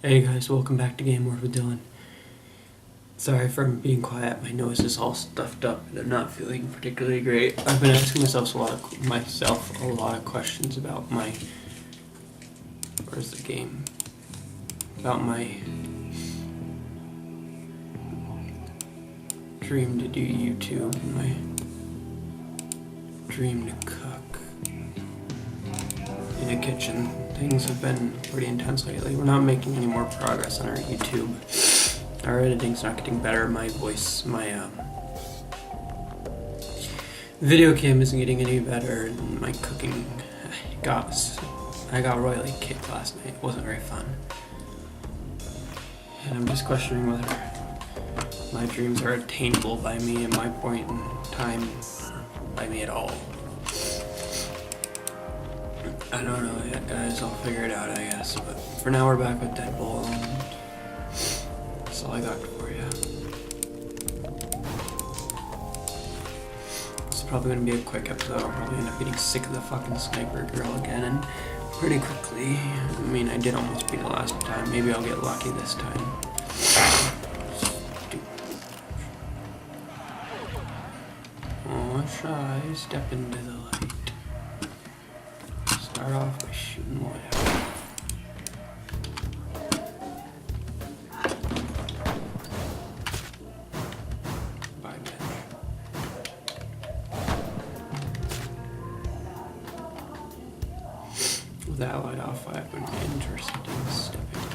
Hey guys, welcome back to Game More with Dylan. Sorry for being quiet, my nose is all stuffed up and I'm not feeling particularly great. I've been asking myself a lot of questions about my... Where's the game? About my dream to do YouTube, my dream to cook in the kitchen. Things have been pretty intense lately. We're not making any more progress on our YouTube. Our editing's not getting better. My video cam isn't getting any better, and my cooking I got royally kicked last night. It wasn't very fun. And I'm just questioning whether my dreams are attainable by me at my point in time, by me at all. I don't know yet, guys. I'll figure it out, I guess. But for now, we're back with Deadbolt, and that's all I got for you. This is probably going to be a quick episode. I'll probably end up getting sick of the fucking sniper girl again, and pretty quickly. I mean, I did almost beat it last time. Maybe I'll get lucky this time. Oh, shy. Step into the light. Start off by shooting whatever. Bye, bitch. With that light off, I would be interested in stepping.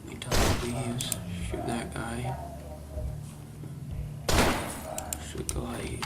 We don't leaves. Shoot that guy. Shoot the light.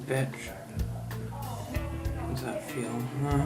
Bitch. How does that feel, huh?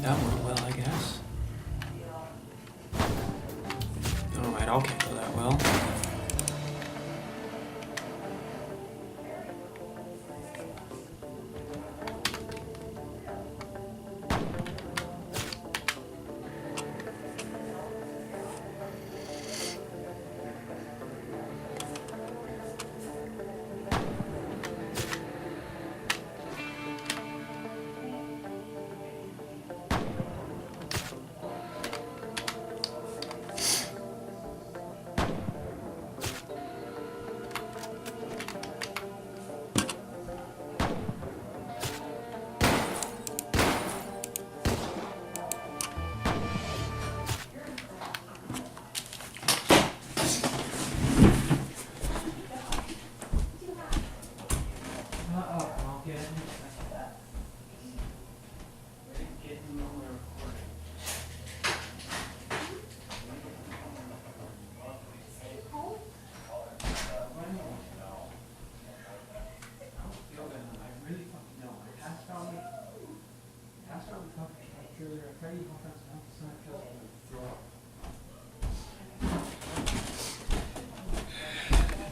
That went well, I guess. Alright, I'll can't go that well.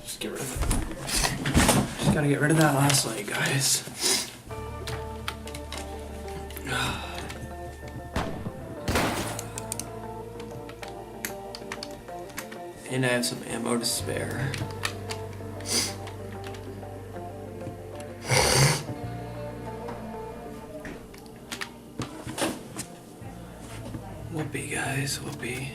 Just get rid of it. Just gotta get rid of that last light, guys. And I have some ammo to spare. Whoopee, guys, whoopee.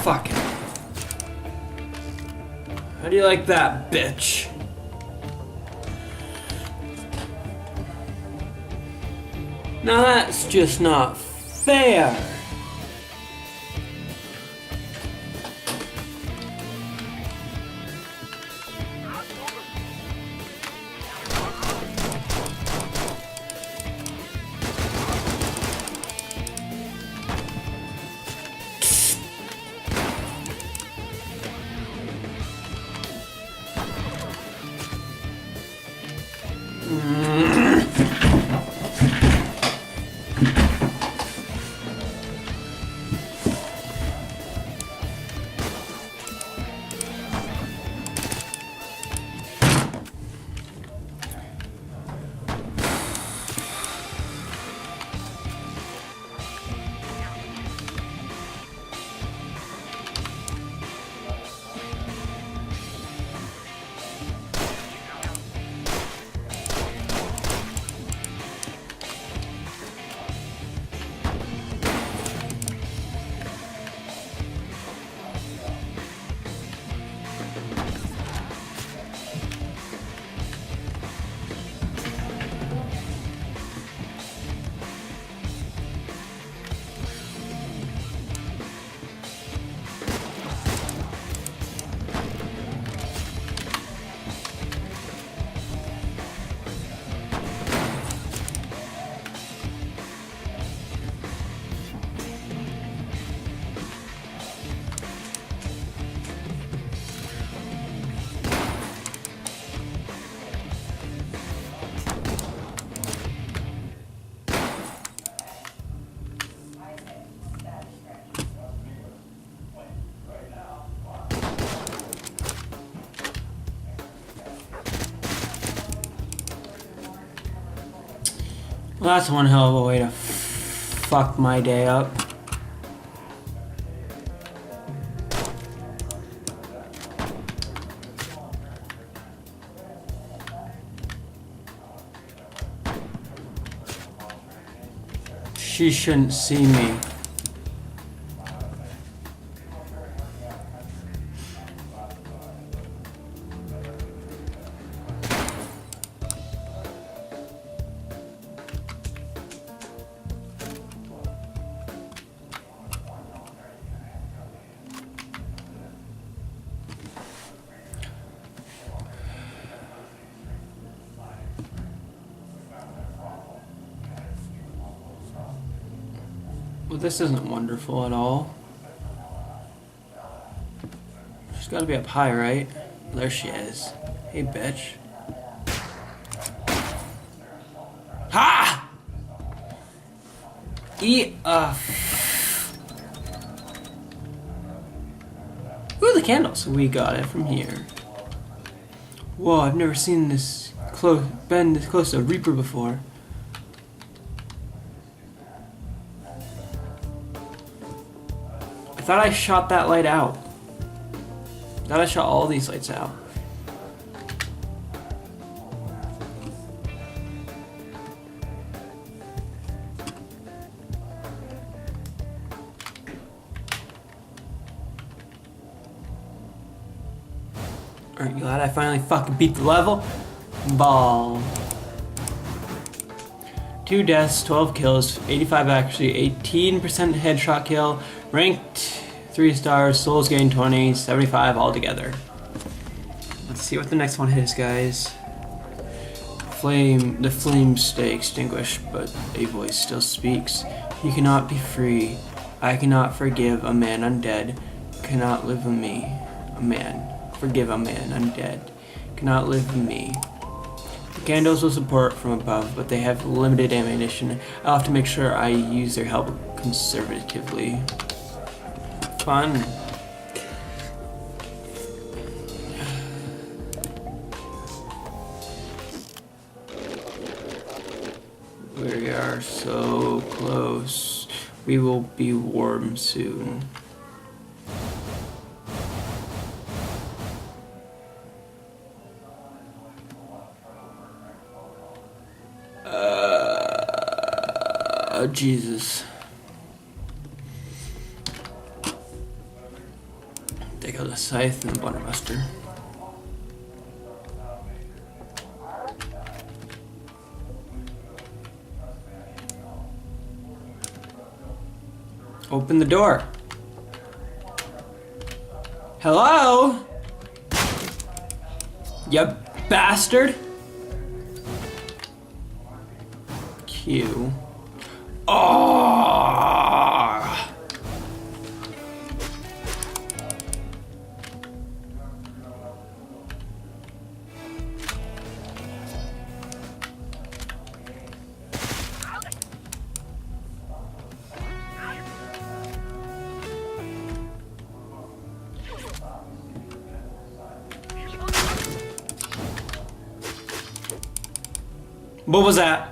Fuck it. How do you like that, bitch? Now that's just not fair. Well, that's one hell of a way to fuck my day up. She shouldn't see me. Well, this isn't wonderful at all. She's gotta be up high, right? There she is. Hey, bitch. Ha! Eat a... Ooh, the candles. We got it from here. Whoa, I've never seen this close, been this close to a Reaper before. I thought I shot that light out. I thought I shot all these lights out. Aren't you glad I finally fucking beat the level? Ball. 2 deaths, 12 kills, 85 accuracy, 18% headshot kill, ranked 3 stars, souls gained 20, 75 altogether. Let's see what the next one is, guys. The flames stay extinguished, but a voice still speaks. You cannot be free. I cannot forgive a man undead. Cannot live with me. A man. Forgive a man undead. Cannot live with me. The candles will support from above, but they have limited ammunition. I'll have to make sure I use their help conservatively. Fun. We are so close. We will be warm soon. Oh, Jesus. Take out the scythe and the Bunderbuster. Open the door. Hello? You bastard. Q. Oh! What was that?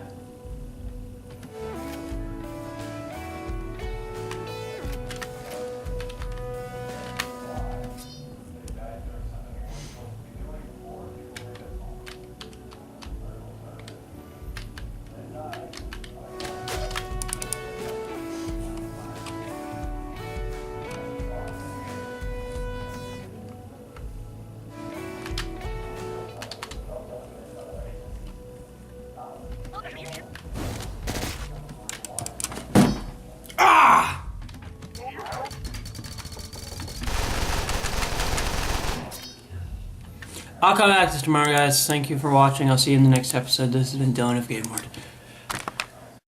I'll come back to this tomorrow, guys. Thank you for watching. I'll see you in the next episode. This has been Dylan of Deadbolt.